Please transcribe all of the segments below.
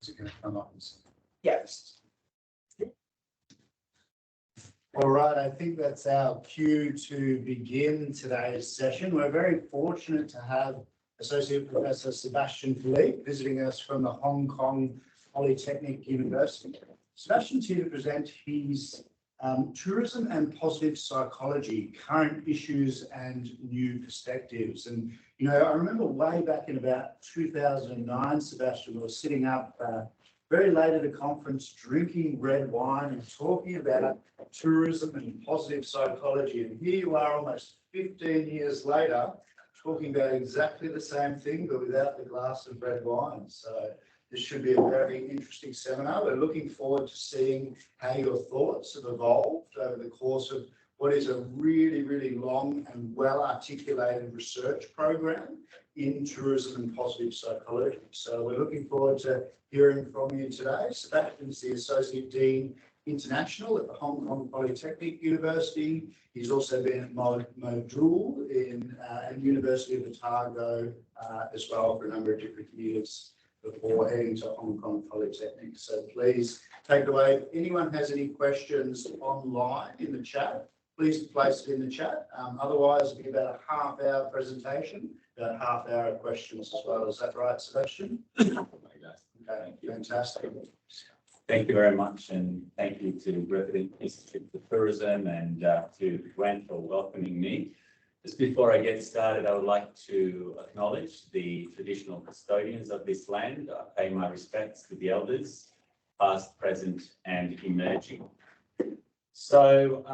Is it going to come up? Yes. All right, I think that's our cue to begin today's session. We're very fortunate to have Associate Professor Sebastian Filep visiting us from the Hong Kong Polytechnic University. Sebastian's here to present his Tourism and Positive Psychology, Current Issues and New Perspectives. And, you know, I remember way back in about 2009, Sebastian was sitting up very late at a conference, drinking red wine and talking about tourism and positive psychology. And here you are almost 15 years later, talking about exactly the same thing, but without the glass of red wine. So this should be a very interesting seminar. We're looking forward to seeing how your thoughts have evolved over the course of what is a really, really long and well-articulated research program in tourism and positive psychology. So we're looking forward to hearing from you today. Sebastian is the Associate Dean International at the Hong Kong Polytechnic University. He's also been at Module in University of Otago as well for a number of different years before heading to Hong Kong Polytechnic. So please take it away. If anyone has any questions online in the chat, please place it in the chat. Otherwise, it'll be about a half-hour presentation, about a half-hour of questions as well. Is that right, Sebastian? Okay, fantastic. Thank you very much, and thank you to Griffith Institute for Tourism and to Grant for welcoming me. Just before I get started, I would like to acknowledge the traditional custodians of this land. I pay my respects to the elders, past, present, and emerging. So,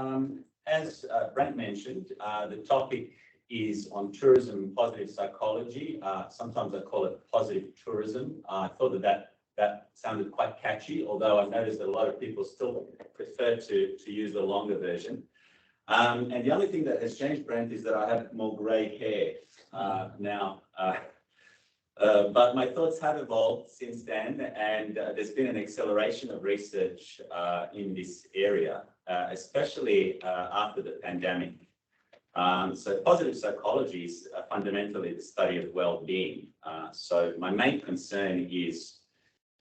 as Brent mentioned, the topic is on tourism and positive psychology. Sometimes I call it positive tourism. I thought that sounded quite catchy, although I noticed that a lot of people still prefer to use the longer version. And the only thing that has changed, Brent, is that I have more grey hair now. But my thoughts have evolved since then, and there's been an acceleration of research in this area, especially after the pandemic. So positive psychology is fundamentally the study of well-being. So my main concern is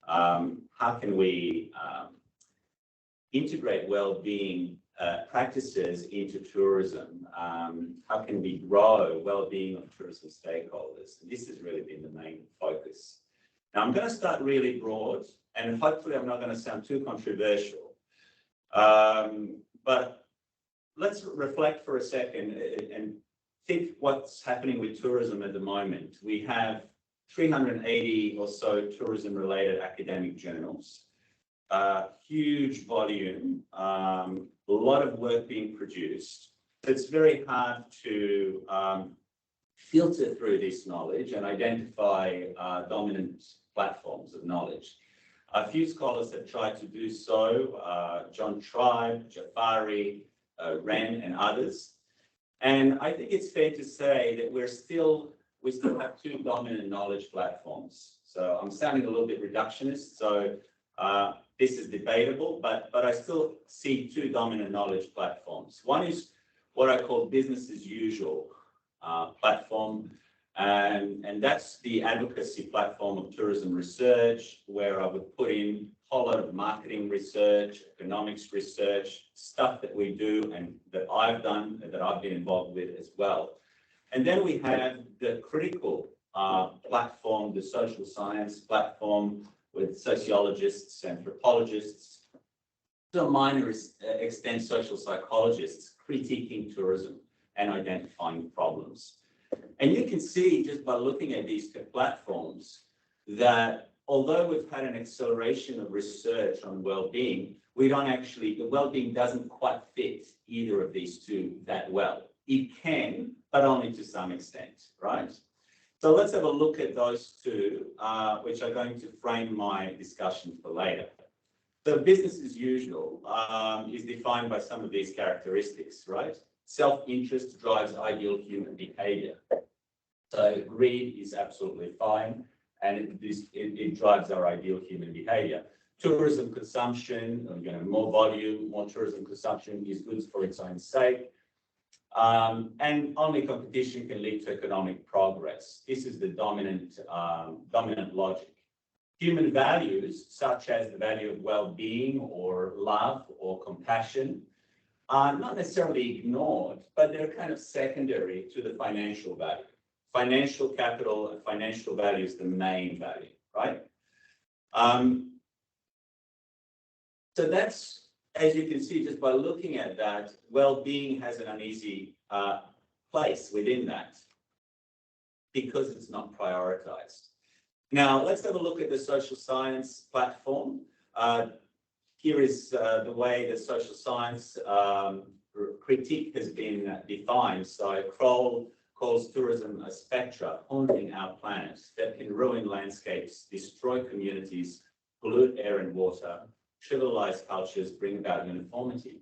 how can we integrate well-being practices into tourism? How can we grow well-being of tourism stakeholders? And this has really been the main focus. Now, I'm going to start really broad, and hopefully I'm not going to sound too controversial. But let's reflect for a second and think what's happening with tourism at the moment. We have 380 or so tourism-related academic journals, huge volume, a lot of work being produced. It's very hard to filter through this knowledge and identify dominant platforms of knowledge. A few scholars have tried to do so, John Tribe, Jafari, Ren, and others. And I think it's fair to say that we still have two dominant knowledge platforms. So I'm sounding a little bit reductionist, so this is debatable, but I still see two dominant knowledge platforms. One is what I call business as usual platform, and that's the advocacy platform of tourism research, where I would put in a whole lot of marketing research, economics research, stuff that we do and that I've done and that I've been involved with as well. And then we have the critical platform, the social science platform, with sociologists, anthropologists, to a minor extent social psychologists critiquing tourism and identifying problems. And you can see just by looking at these two platforms that although we've had an acceleration of research on well-being, the well-being doesn't quite fit either of these two that well. It can, but only to some extent, right? So let's have a look at those two, which are going to frame my discussion for later. So business as usual is defined by some of these characteristics, right? Self-interest drives ideal human behavior. So greed is absolutely fine, and it drives our ideal human behavior. Tourism consumption, more volume, more tourism consumption is good for its own sake. And only competition can lead to economic progress. This is the dominant logic. Human values, such as the value of well-being or love or compassion, are not necessarily ignored, but they're kind of secondary to the financial value. Financial capital and financial value is the main value, right? So that's, as you can see, just by looking at that, well-being has an uneasy place within that because it's not prioritized. Now, let's have a look at the social science platform. Here is the way the social science critique has been defined. So Kroll calls tourism a spectra haunting our planet that can ruin landscapes, destroy communities, pollute air and water, trivialize cultures, bring about uniformity.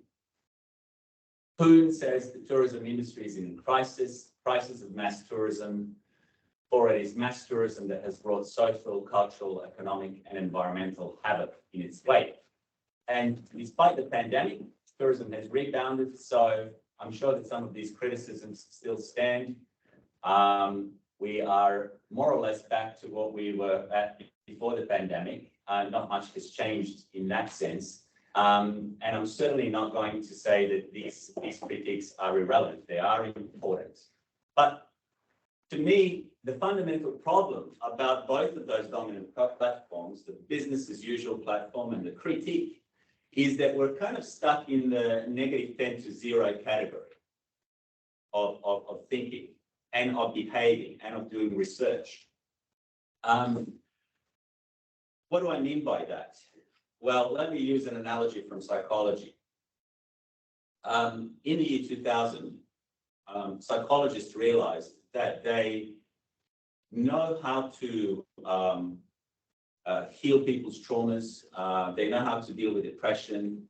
Poon says the tourism industry is in crisis of mass tourism, or it is mass tourism that has brought social, cultural, economic, and environmental havoc in its wake. And despite the pandemic, tourism has rebounded, so I'm sure that some of these criticisms still stand. We are more or less back to what we were at before the pandemic. Not much has changed in that sense. And I'm certainly not going to say that these critiques are irrelevant. They are important. But to me, the fundamental problem about both of those dominant platforms, the business as usual platform and the critique, is that we're kind of stuck in the -10 to 0 category of thinking and of behaving and of doing research. What do I mean by that? Well, let me use an analogy from psychology. In the year 2000, psychologists realized that they know how to heal people's traumas. They know how to deal with depression.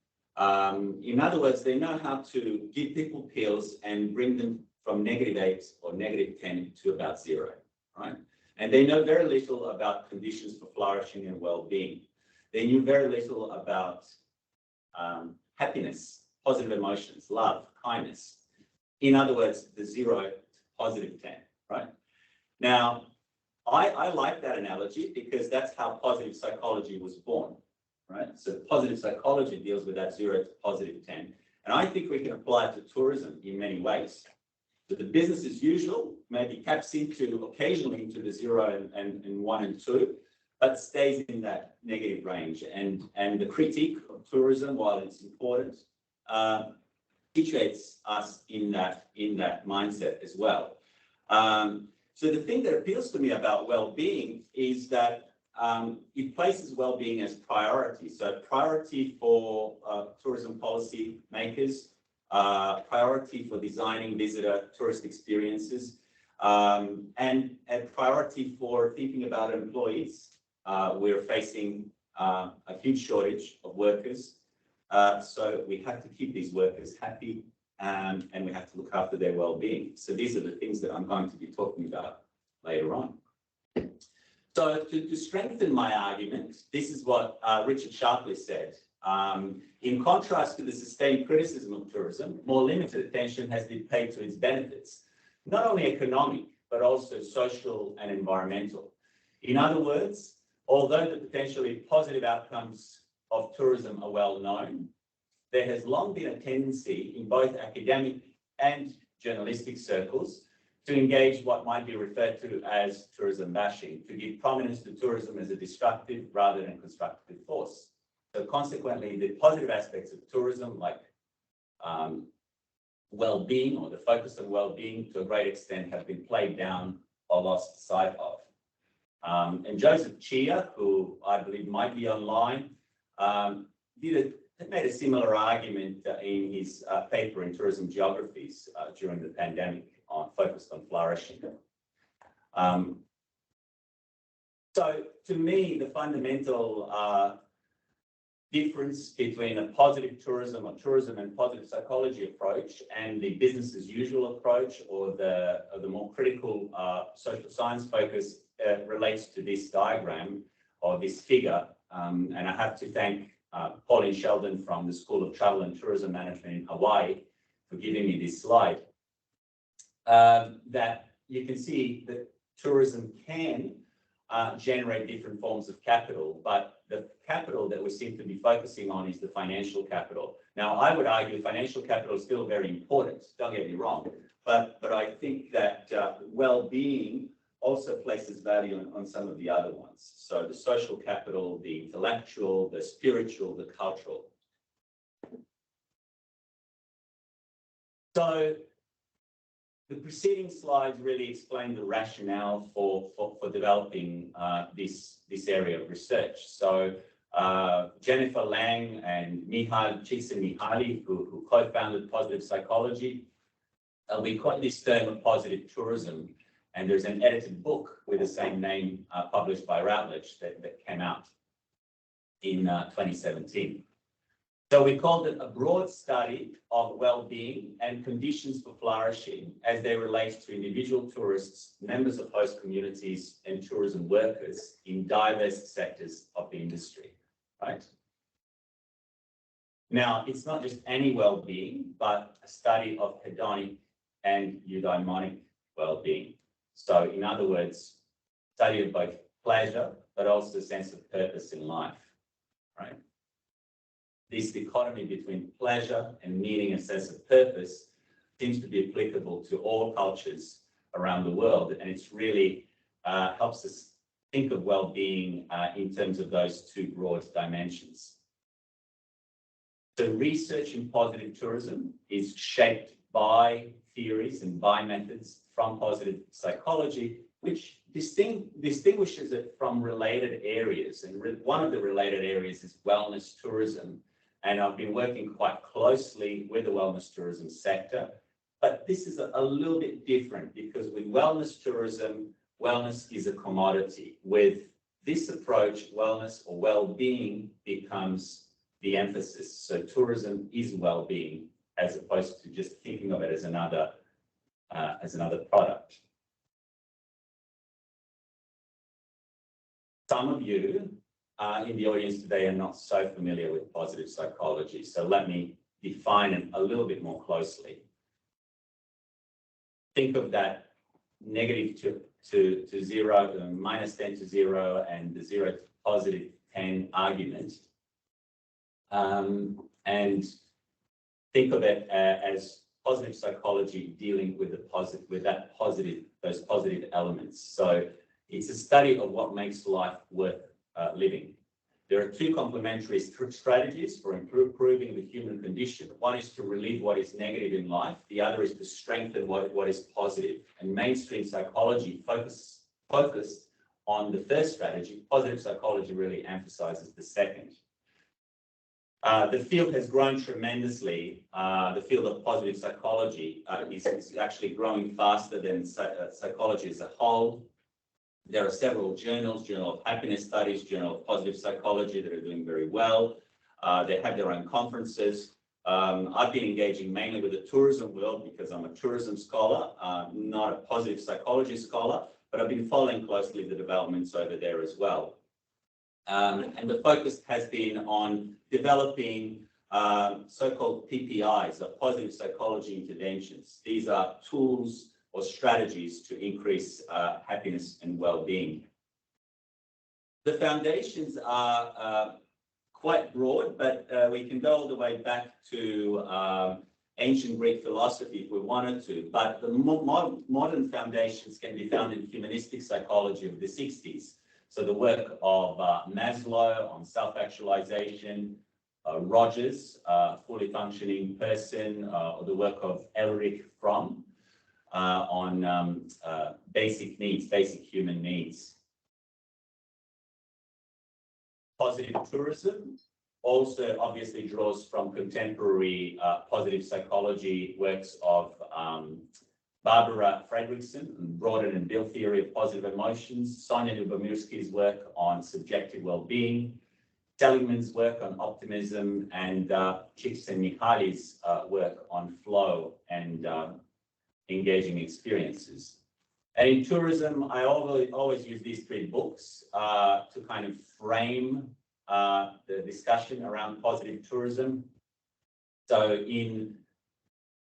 In other words, they know how to give people pills and bring them from -8 or -10 to about 0, right? And they know very little about conditions for flourishing and well-being. They knew very little about happiness, positive emotions, love, kindness. In other words, the 0 to +10, right? Now, I like that analogy because that's how positive psychology was born, right? So positive psychology deals with that 0 to +10. And I think we can apply it to tourism in many ways. So the business as usual maybe taps into occasionally into the 0 and 1 and 2, but stays in that negative range. And the critique of tourism, while it's important, situates us in that mindset as well. So the thing that appeals to me about well-being is that it places well-being as priority. So priority for tourism policy makers, priority for designing visitor tourist experiences, and a priority for thinking about employees. We're facing a huge shortage of workers. So we have to keep these workers happy and we have to look after their well-being. So these are the things that I'm going to be talking about later on. So to strengthen my argument, this is what Richard Sharpley said. In contrast to the sustained criticism of tourism, more limited attention has been paid to its benefits, not only economic, but also social and environmental. In other words, although the potentially positive outcomes of tourism are well known, there has long been a tendency in both academic and journalistic circles to engage what might be referred to as tourism bashing, to give prominence to tourism as a destructive rather than constructive force. So consequently, the positive aspects of tourism, like well-being or the focus on well-being to a great extent, have been played down or lost sight of. And Joseph Chia, who I believe might be online, made a similar argument in his paper in Tourism Geographies during the pandemic, focused on flourishing. So to me, the fundamental difference between a positive tourism or tourism and positive psychology approach and the business as usual approach or the more critical social science focus relates to this diagram or this figure. And I have to thank Pauline Sheldon from the School of Travel and Tourism Management in Hawaii for giving me this slide. That you can see that tourism can generate different forms of capital, but the capital that we seem to be focusing on is the financial capital. Now, I would argue financial capital is still very important, don't get me wrong, but I think that well-being also places value on some of the other ones. So the social capital, the intellectual, the spiritual, the cultural. So the preceding slides really explain the rationale for developing this area of research. So Jennifer Lang and Csikszentmihalyi, who co-founded positive psychology, we call this term positive tourism. And there's an edited book with the same name published by Routledge that came out in 2017. So we called it a broad study of well-being and conditions for flourishing as they relate to individual tourists, members of host communities, and tourism workers in diverse sectors of the industry, right? Now, it's not just any well-being, but a study of hedonic and eudaimonic well-being. So in other words, study of both pleasure, but also a sense of purpose in life, right? This dichotomy between pleasure and meaning and sense of purpose seems to be applicable to all cultures around the world. And it's really helps us think of well-being in terms of those two broad dimensions. So research in positive tourism is shaped by theories and by methods from positive psychology, which distinguishes it from related areas. And one of the related areas is wellness tourism. And I've been working quite closely with the wellness tourism sector. But this is a little bit different because with wellness tourism, wellness is a commodity. With this approach, wellness or well-being becomes the emphasis. So tourism is well-being as opposed to just thinking of it as another product. Some of you in the audience today are not so familiar with positive psychology, so let me define it a little bit more closely. Think of that negative to zero, minus 10 to 0, and the 0 to positive 10 argument. And think of it as positive psychology dealing with those positive elements. So it's a study of what makes life worth living. There are two complementary strategies for improving the human condition. One is to relieve what is negative in life. The other is to strengthen what is positive. And mainstream psychology focused on the first strategy. Positive psychology really emphasizes the second. The field has grown tremendously. The field of positive psychology is actually growing faster than psychology as a whole. There are several journals, Journal of Happiness Studies, Journal of Positive Psychology, that are doing very well. They have their own conferences. I've been engaging mainly with the tourism world because I'm a tourism scholar, not a positive psychology scholar, but I've been following closely the developments over there as well. And the focus has been on developing so-called PPIs, or positive psychology interventions. These are tools or strategies to increase happiness and well-being. The foundations are quite broad, but we can go all the way back to ancient Greek philosophy if we wanted to, but the modern foundations can be found in humanistic psychology of the 60s. So the work of Maslow on self-actualization, Rogers, fully functioning person, or the work of Ulrich Fromm on basic needs, basic human needs. Positive tourism also obviously draws from contemporary positive psychology works of Barbara Fredrickson, Broaden and Bill theory of positive emotions, Sonia Lyubomirsky's work on subjective well-being, Seligman's work on optimism, and Csikszentmihalyi's work on flow and engaging experiences. And in tourism, I always use these three books to kind of frame the discussion around positive tourism. So in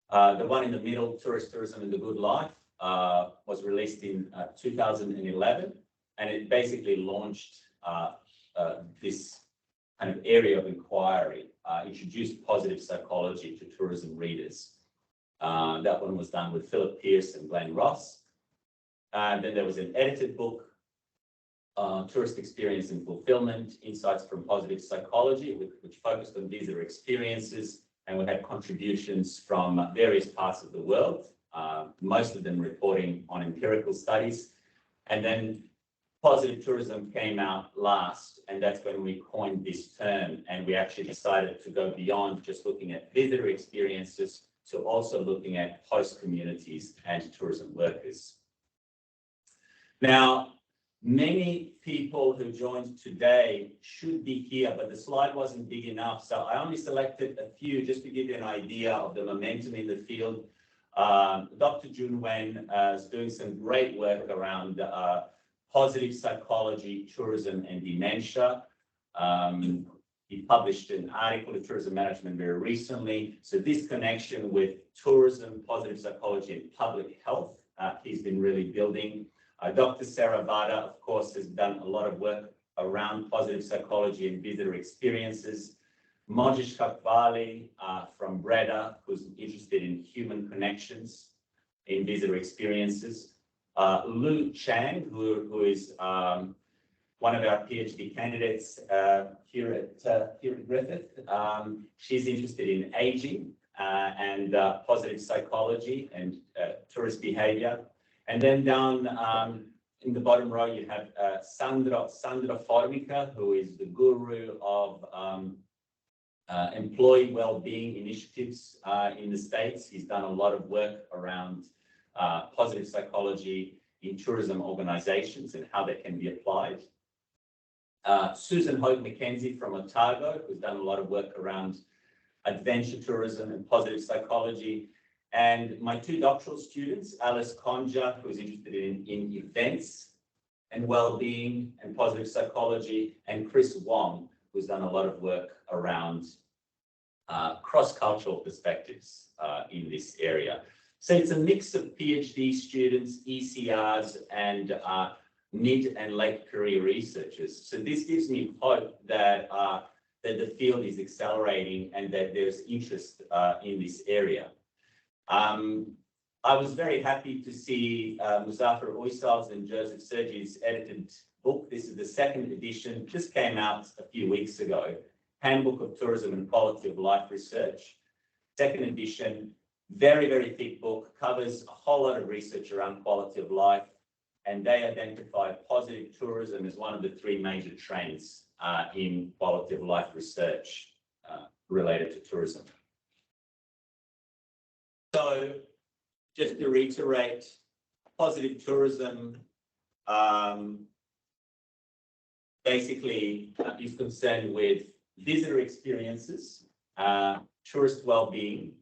the one in the middle, Tourist Tourism and the Good Life, was released in 2011. and it basically launched this kind of area of inquiry, introduced positive psychology to tourism readers. That one was done with Filep and Glenn Ross. And then there was an edited book, Tourist Experience and Fulfillment, Insights from Positive Psychology, which focused on visitor experiences, and we had contributions from various parts of the world, most of them reporting on empirical studies. And then positive tourism came out last, and that's when we coined this term, and we actually decided to go beyond just looking at visitor experiences to also looking at host communities and tourism workers. Now, many people who joined today should be here, but the slide wasn't big enough, so I only selected a few just to give you an idea of the momentum in the field. Dr. Jun Wen is doing some great work around positive psychology, tourism, and dementia. He published an article in Tourism Management very recently. So this connection with tourism, positive psychology, and public health, he's been really building. Dr. Sarah Vada, of course, has done a lot of work around positive psychology and visitor experiences. Mojesh Kakvali from Breda, who's interested in human connections in visitor experiences. Lu Chang, who is one of our PhD candidates here at Griffith. She's interested in aging and positive psychology and tourist behavior. And then down in the bottom row, you have Sandra Formica, who is the guru of employee well-being initiatives in the States. He's done a lot of work around positive psychology in tourism organizations and how that can be applied. Susan Hogue McKenzie from Otago, who's done a lot of work around adventure tourism and positive psychology. And my two doctoral students, Alice Conja, who's interested in events and well-being and positive psychology, and Chris Wong, who's done a lot of work around cross-cultural perspectives in this area. So it's a mix of PhD students, ECRs, and mid and late career researchers. So this gives me hope that that the field is accelerating and that there's interest in this area. I was very happy to see Muzafer Uysal's and Joseph Sergi's edited book. This is the second edition, just came out a few weeks ago, Handbook of Tourism and Quality of Life Research. Second edition, very, very thick book, covers a whole lot of research around quality of life, and they identify positive tourism as one of the three major trends in quality of life research related to tourism. So just to reiterate, positive tourism basically is concerned with visitor experiences, tourist well-being.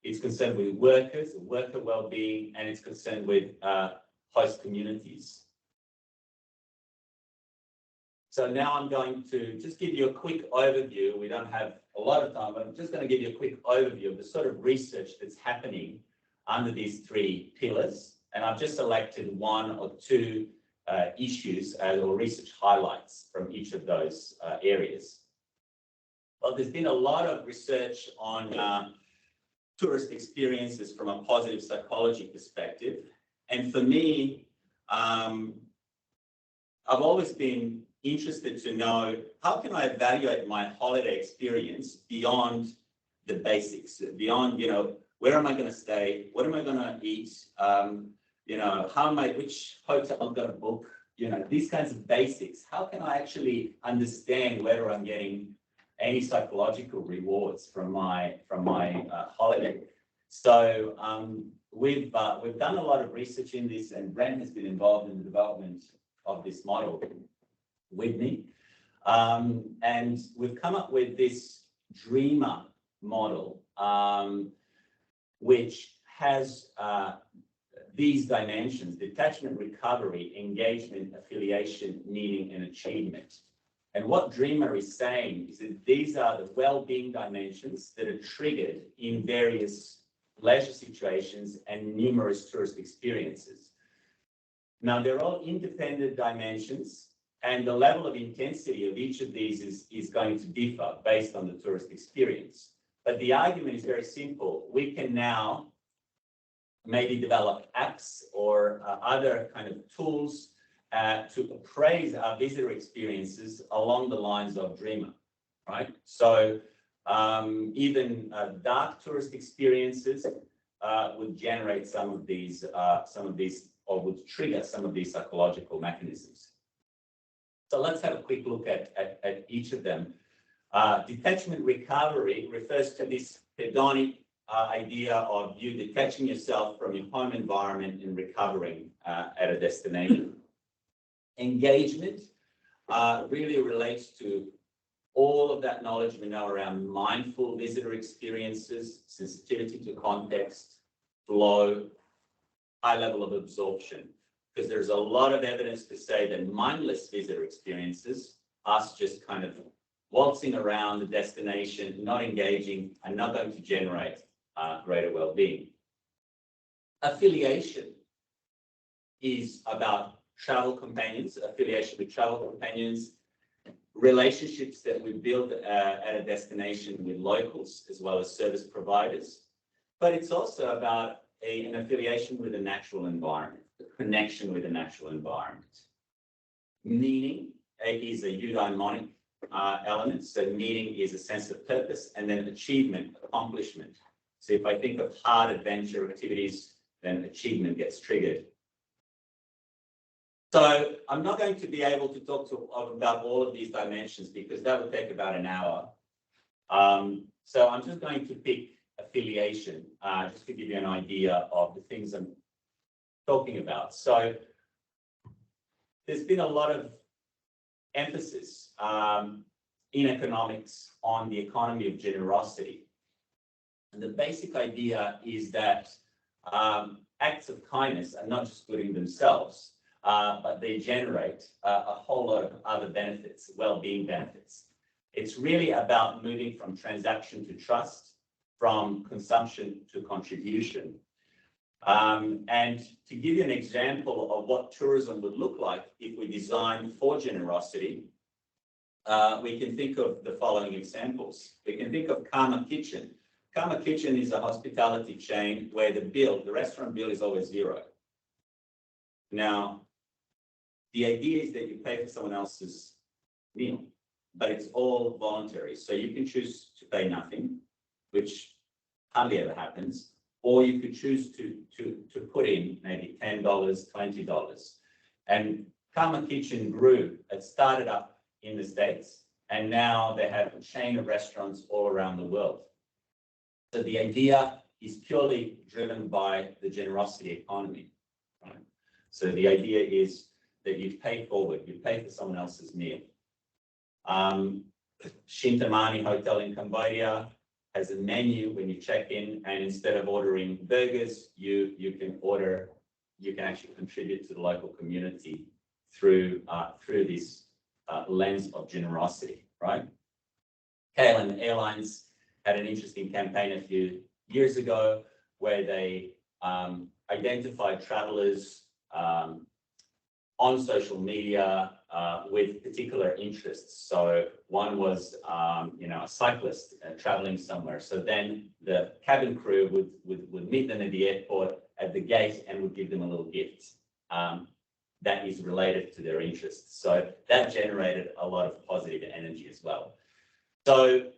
It's concerned with workers, worker well-being, and it's concerned with host communities. So now I'm going to just give you a quick overview. We don't have a lot of time, but I'm just going to give you a quick overview of the sort of research that's happening under these three pillars. And I've just selected one or two issues or research highlights from each of those areas. Well, there's been a lot of research on tourist experiences from a positive psychology perspective. And for me, I've always been interested to know, how can I evaluate my holiday experience beyond the basics, beyond, where am I going to stay? What am I going to eat? Which hotel I'm going to book? These kinds of basics. How can I actually understand whether I'm getting any psychological rewards from my holiday? So we've done a lot of research in this, and Brent has been involved in the development of this model with me. And we've come up with this dreamer model, which has these dimensions: detachment, recovery, engagement, affiliation, meaning, and achievement. And what Dreamer is saying is that these are the well-being dimensions that are triggered in various leisure situations and numerous tourist experiences. Now, they're all independent dimensions, and the level of intensity of each of these is going to differ based on the tourist experience. But the argument is very simple. We can now maybe develop apps or other kind of tools to appraise our visitor experiences along the lines of Dreamer, right? So even dark tourist experiences would generate some of these, or would trigger some of these psychological mechanisms. So let's have a quick look at each of them. Detachment recovery refers to this hedonic idea of you detaching yourself from your home environment and recovering at a destination. Engagement really relates to all of that knowledge we know around mindful visitor experiences, sensitivity to context, flow, high level of absorption. Because there's a lot of evidence to say that mindless visitor experiences, us just kind of waltzing around the destination, not engaging, are not going to generate greater well-being. Affiliation is about travel companions, affiliation with travel companions, relationships that we build at a destination with locals as well as service providers. But it's also about an affiliation with a natural environment, a connection with a natural environment. Meaning is a eudaimonic element. So meaning is a sense of purpose, and then achievement, accomplishment. So if I think of hard adventure activities, then achievement gets triggered. So I'm not going to be able to talk about all of these dimensions because that would take about an hour. So I'm just going to pick affiliation, just to give you an idea of the things I'm talking about. So there's been a lot of emphasis in economics on the economy of generosity. And the basic idea is that acts of kindness are not just good in themselves, but they generate a whole lot of other benefits, well-being benefits. It's really about moving from transaction to trust, from consumption to contribution. And to give you an example of what tourism would look like if we design for generosity, we can think of the following examples. We can think of Karma Kitchen. Karma Kitchen is a hospitality chain where the restaurant bill is always zero. Now, the idea is that you pay for someone else's meal, but it's all voluntary. So you can choose to pay nothing, which hardly ever happens, or you could choose to put in maybe $10, $20. And Karma Kitchen grew. It started up in the States, and now they have a chain of restaurants all around the world. So the idea is purely driven by the generosity economy. Right? So the idea is that you pay forward, you pay for someone else's meal. Shintamani Hotel in Cambodia has a menu when you check in, and instead of ordering burgers, you can actually contribute to the local community through this lens of generosity, right? KLM Airlines had an interesting campaign a few years ago where they identified travelers on social media with particular interests. So one was, a cyclist traveling somewhere. So then the cabin crew would meet them at the airport at the gate and would give them a little gift that is related to their interests. So that generated a lot of positive energy as well. So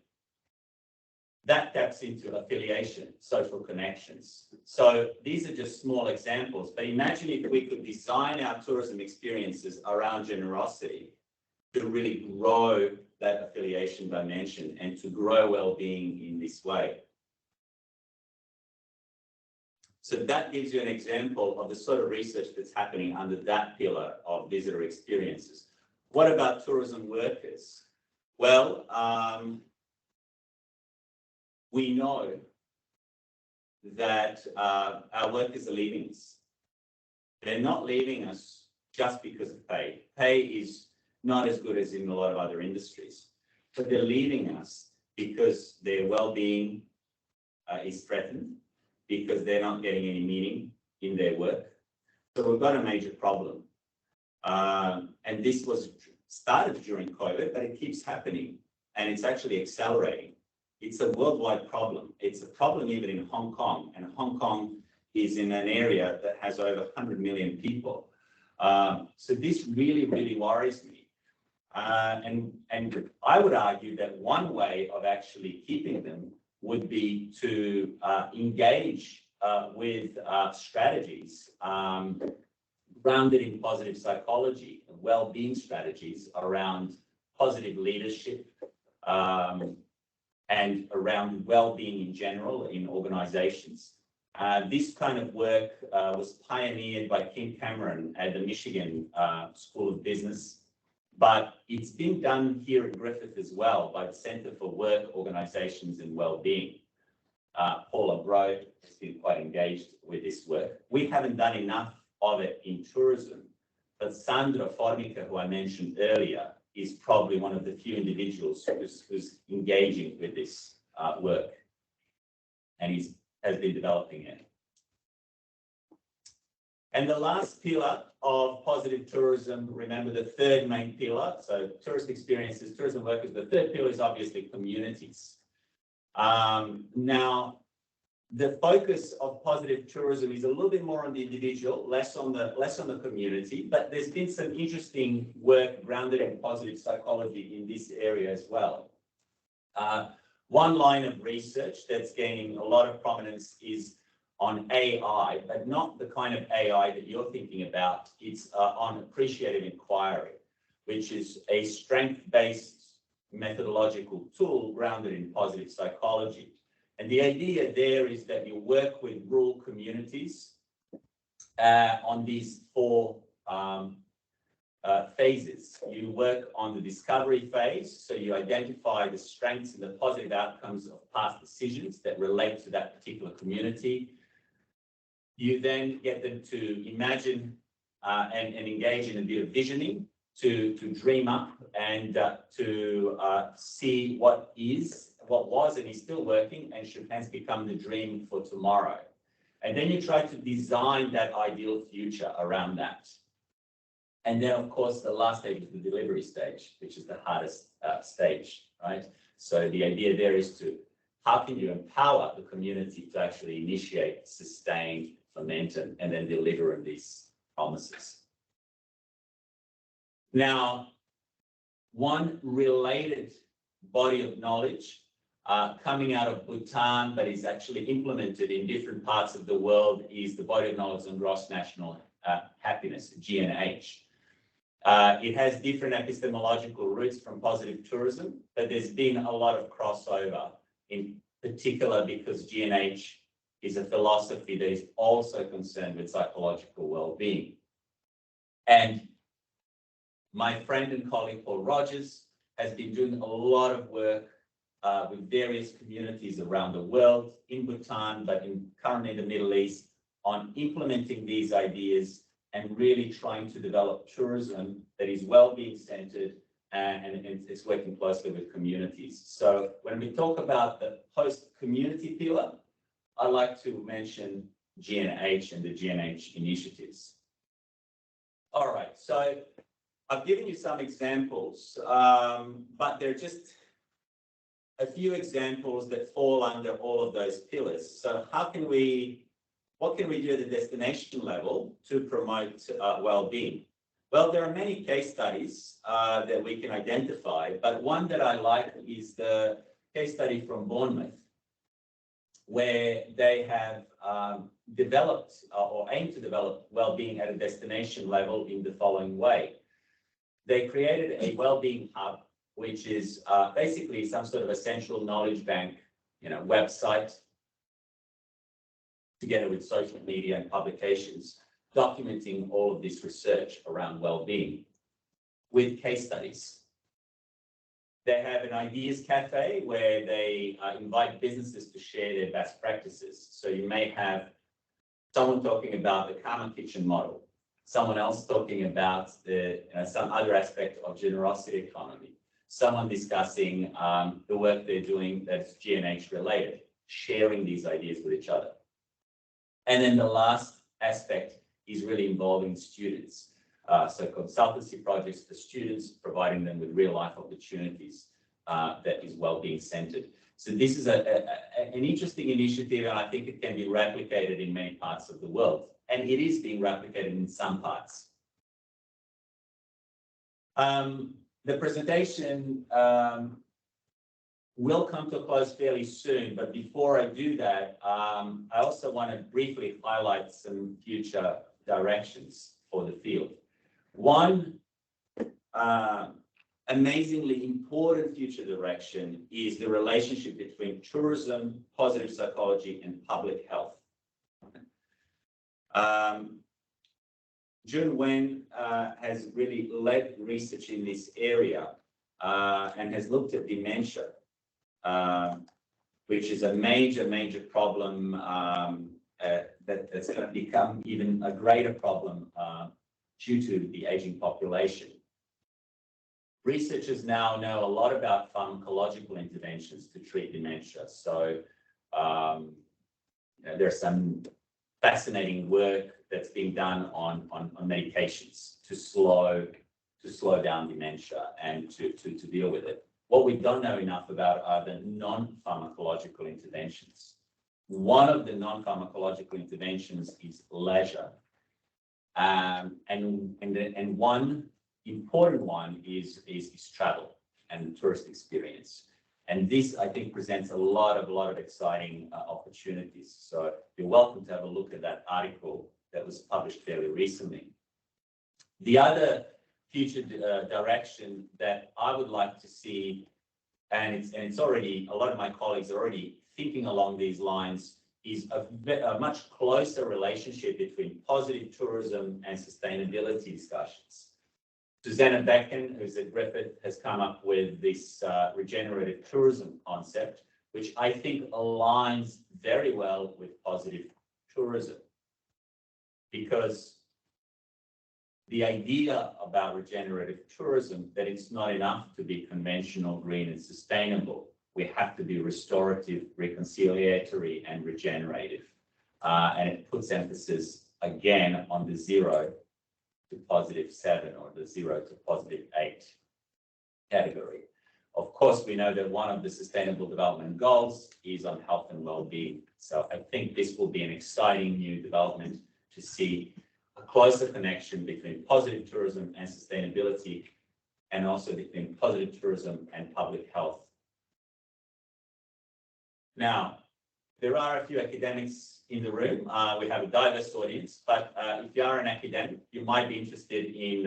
that taps into affiliation, social connections. So these are just small examples, but imagine if we could design our tourism experiences around generosity to really grow that affiliation dimension and to grow well-being in this way. So that gives you an example of the sort of research that's happening under that pillar of visitor experiences. What about tourism workers? Well, we know that our workers are leaving us. They're not leaving us just because of pay. Pay is not as good as in a lot of other industries, but they're leaving us because their well-being is threatened, because they're not getting any meaning in their work, So we've got a major problem. And this was started during COVID, but it keeps happening and it's actually accelerating. It's a worldwide problem. It's a problem even in Hong Kong, and Hong Kong is in an area that has over 100 million people. So this really, really worries me. And I would argue that one way of actually keeping them would be to engage with strategies grounded in positive psychology and well-being strategies around positive leadership and around well-being in general in organizations. This kind of work was pioneered by Kim Cameron at the Michigan School of Business, but it's been done here in Griffith as well by the Centre for Work, Organizations and Wellbeing. Paula Brode has been quite engaged with this work. We haven't done enough of it in tourism, but Sandra Formica, who I mentioned earlier, is probably one of the few individuals who's engaging with this work, and has been developing it. And the last pillar of positive tourism, remember the third main pillar, so tourist experiences, tourism workers, the third pillar is obviously communities. Now, the focus of positive tourism is a little bit more on the individual, less on the community, but there's been some interesting work grounded in positive psychology in this area as well. One line of research that's gaining a lot of prominence is on AI, but not the kind of AI that you're thinking about. It's on appreciative inquiry, which is a strength-based methodological tool grounded in positive psychology. And the idea there is that you work with rural communities on these four phases. You work on the discovery phase, so you identify the strengths and the positive outcomes of past decisions that relate to that particular community. You then get them to imagine and engage in a bit of visioning, to dream up and to see what was and is still working and should hence become the dream for tomorrow. And then you try to design that ideal future around that. And then, of course, the last stage is the delivery stage, which is the hardest stage, right? So the idea there is to, how can you empower the community to actually initiate, sustain momentum, and then deliver on these promises. Now, one related body of knowledge coming out of Bhutan, but is actually implemented in different parts of the world, is the body of knowledge on gross national happiness, GNH. It has different epistemological roots from positive tourism, but there's been a lot of crossover, in particular because GNH is a philosophy that is also concerned with psychological well-being. And my friend and colleague Paul Rogers has been doing a lot of work with various communities around the world, in Bhutan, but currently in the Middle East, on implementing these ideas and really trying to develop tourism that is well-being centered and it's working closely with communities. So when we talk about the post-community pillar, I like to mention GNH and the GNH initiatives. All right, so I've given you some examples, but they're just a few examples that fall under all of those pillars. So what can we do at the destination level to promote well-being? Well, there are many case studies that we can identify, but one that I like is the case study from Bournemouth, where they have developed or aim to develop well-being at a destination level in the following way. They created a well-being hub, which is basically some sort of a central knowledge bank, website, together with social media and publications, documenting all of this research around well-being with case studies. They have an ideas cafe where they invite businesses to share their best practices. So you may have someone talking about the Karma Kitchen model, someone else talking about some other aspect of generosity economy, someone discussing the work they're doing that's GNH related, sharing these ideas with each other. And then the last aspect is really involving students. So consultancy projects for students, providing them with real life opportunities that is well-being centered. So this is an interesting initiative, and I think it can be replicated in many parts of the world, and it is being replicated in some parts. The presentation will come to a close fairly soon, but before I do that, I also want to briefly highlight some future directions for the field. One amazingly important future direction is the relationship between tourism, positive psychology, and public health. Jun Wen has really led research in this area and has looked at dementia, which is a major problem that's going to become even a greater problem due to the aging population. Researchers now know a lot about pharmacological interventions to treat dementia. So there's some fascinating work that's being done on medications to slow down dementia and to deal with it. What we don't know enough about are the non-pharmacological interventions. One of the non-pharmacological interventions is leisure. And one important one is travel and tourist experience. And this, I think, presents a lot of exciting opportunities. So you're welcome to have a look at that article that was published fairly recently. The other future direction that I would like to see, and it's already, a lot of my colleagues are already thinking along these lines, is a much closer relationship between positive tourism and sustainability discussions. Susanna Becken, who's at Griffith, has come up with this regenerative tourism concept, which I think aligns very well with positive tourism. Because the idea about regenerative tourism, that it's not enough to be conventional, green, and sustainable. We have to be restorative, reconciliatory, and regenerative. And it puts emphasis, again, on the 0 to +7 or the 0 to +8 category. Of course, we know that one of the Sustainable Development Goals is on health and well-being. So I think this will be an exciting new development to see a closer connection between positive tourism and sustainability, and also between positive tourism and public health. Now, there are a few academics in the room. We have a diverse audience, but if you are an academic, you might be interested in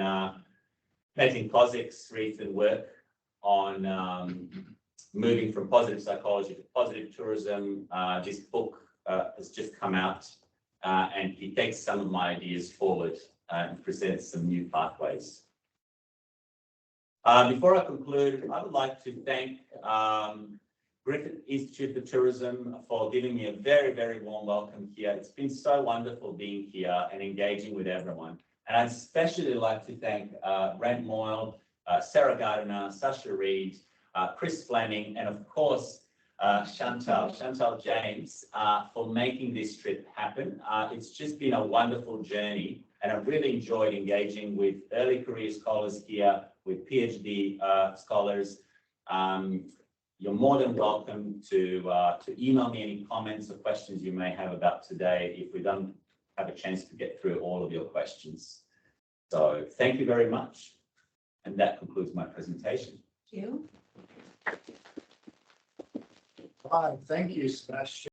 Metin Kozik's recent work on moving from positive psychology to positive tourism. This book has just come out, and he takes some of my ideas forward and presents some new pathways. Before I conclude, I would like to thank Griffith Institute for Tourism for giving me a very warm welcome here. It's been so wonderful being here and engaging with everyone. And I'd especially like to thank Brent Moyle, Sarah Gardiner, Sasha Reed, Chris Fleming, and of course, Chantal James for making this trip happen. It's just been a wonderful journey, and I've really enjoyed engaging with early career scholars here, with PhD scholars. You're more than welcome to email me any comments or questions you may have about today if we don't have a chance to get through all of your questions. So thank you very much. And that concludes my presentation. Thank you. Hi, thank you, Sebastian.